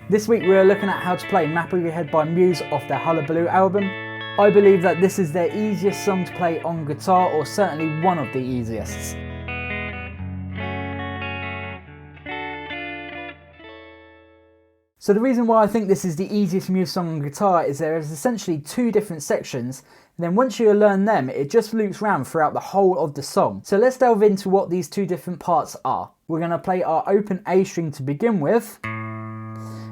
This week we are looking at how to play Map of Your Head by Muse off their Hullabaloo album. I believe that this is their easiest song to play on guitar, or certainly one of the easiest. So the reason why I think this is the easiest Muse song on guitar is there is essentially two different sections, and then once you learn them, it just loops round throughout the whole of the song. So let's delve into what these two different parts are. We're going to play our open A string to begin with,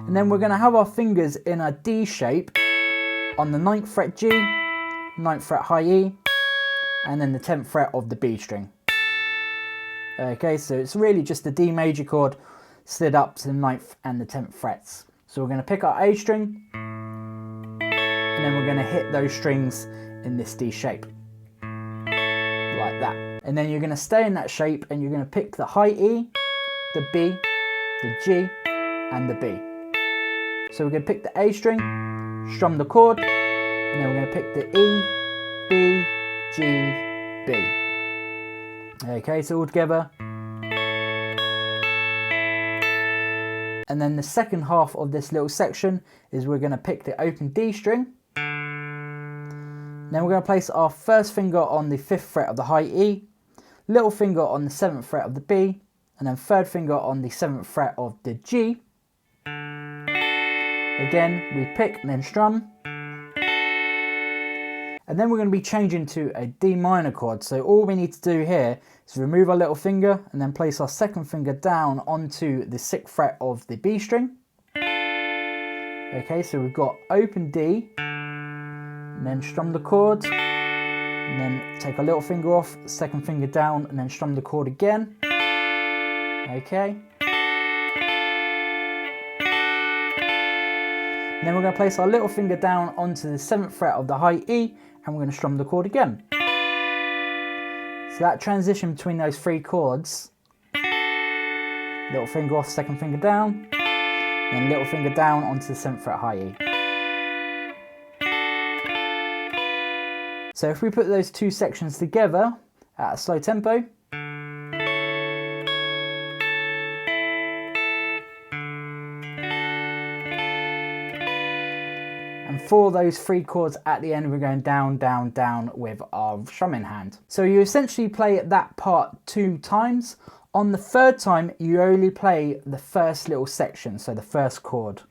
and then we're going to have our fingers in a D shape on the 9th fret G, 9th fret high E, and then the 10th fret of the B string. Okay, so it's really just the D major chord slid up to the 9th and the 10th frets. So we're going to pick our A string, and then we're going to hit those strings in this D shape, like that. And then you're going to stay in that shape, and you're going to pick the high E, the B, the G, and the B. So we're going to pick the A string, strum the chord, and then we're going to pick the E, B, G, B. Okay, so all together. And then the second half of this little section is we're going to pick the open D string. Then we're going to place our first finger on the 5th fret of the high E, little finger on the 7th fret of the B, and then third finger on the 7th fret of the G. Again, we pick and then strum. And then we're going to be changing to a D minor chord. So all we need to do here is remove our little finger and then place our second finger down onto the 6th fret of the B string. Okay, so we've got open D, and then strum the chord, and then take our little finger off, second finger down, and then strum the chord again. Okay. And then we're going to place our little finger down onto the 7th fret of the high E, and we're going to strum the chord again. So that transition between those three chords, little finger off, second finger down, then little finger down onto the 7th fret high E. So if we put those two sections together at a slow tempo, and for those three chords at the end, we're going down, down, down with our strumming hand. So you essentially play that part 2 times. On the third time, you only play the first little section, so the first chord.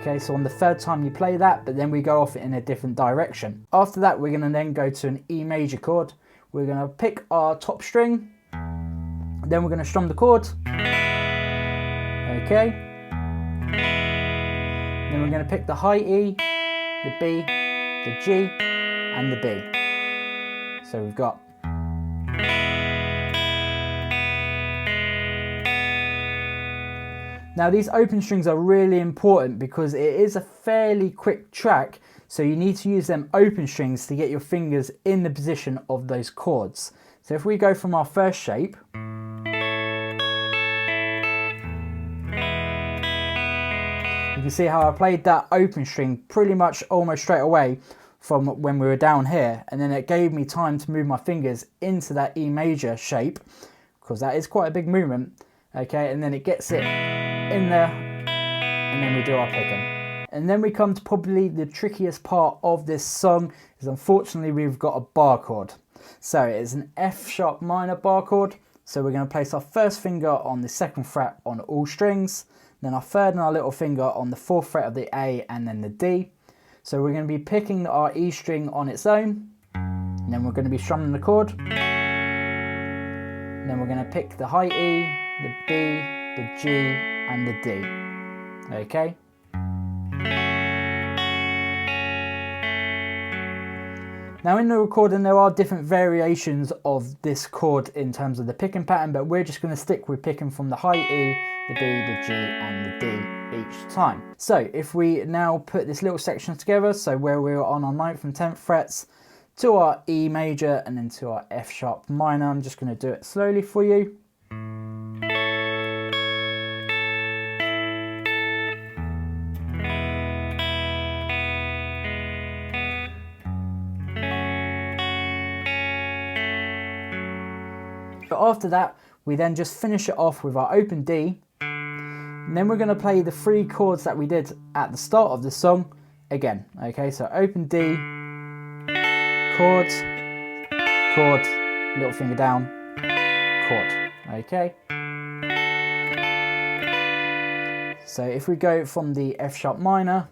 Okay, so on the third time you play that, but then we go off in a different direction. After that, we're going to then go to an E major chord. We're going to pick our top string, then we're going to strum the chord. Okay. Then we're going to pick the high E, the B, the G, and the B. So we've got. Now these open strings are really important because it is a fairly quick track, so you need to use them open strings to get your fingers in the position of those chords. So if we go from our first shape, you can see how I played that open string pretty much almost straight away from when we were down here, and then it gave me time to move my fingers into that E major shape, because that is quite a big movement. Okay, and then it gets it in there, and then we do our picking. And then we come to probably the trickiest part of this song, is unfortunately we've got a bar chord. So it's an F sharp minor bar chord. So we're going to place our first finger on the 2nd fret on all strings, then our third and our little finger on the 4th fret of the A, and then the D. So we're going to be picking our E string on its own, and then we're going to be strumming the chord. And then we're going to pick the high E, the B, the G, and the D. Okay. Now in the recording there are different variations of this chord in terms of the picking pattern, but we're just going to stick with picking from the high E, the B, the G, and the D each time. So if we now put this little section together, so where we're on our 9th and 10th frets, to our E major and then to our F sharp minor, I'm just going to do it slowly for you. But after that, We then just finish it off with our open D, and then we're going to play the 3 chords that we did at the start of the song again. Okay, so open D, chord, chord, little finger down, chord. Okay. So if we go from the F sharp minor,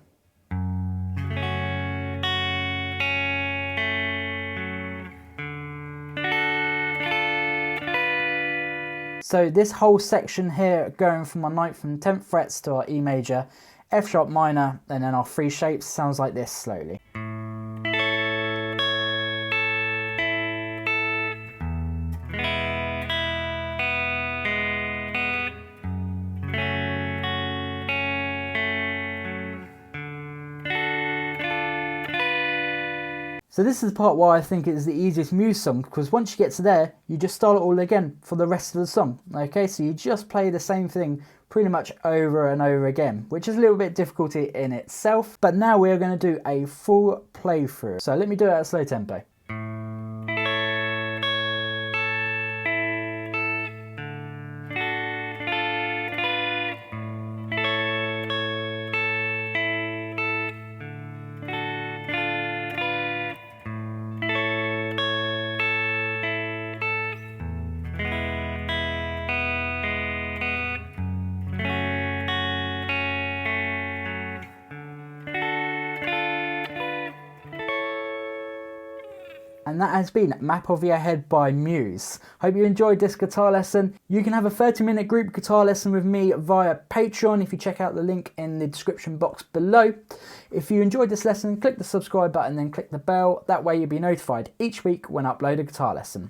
so this whole section here going from our 9th and 10th frets to our E major, F sharp minor, and then our 3 shapes sounds like this slowly. So this is the part why I think it is the easiest Muse song, because once you get to there, you just start it all again for the rest of the song. Okay, so you just play the same thing pretty much over and over again, which is a little bit difficulty in itself. But now we're going to do a full playthrough. So let me do it at a slow tempo. And that has been Map of Your Head by Muse. Hope you enjoyed this guitar lesson. You can have a 30-minute group guitar lesson with me via Patreon if you check out the link in the description box below. If you enjoyed this lesson, click the subscribe button and then click the bell. That way you'll be notified each week when I upload a guitar lesson.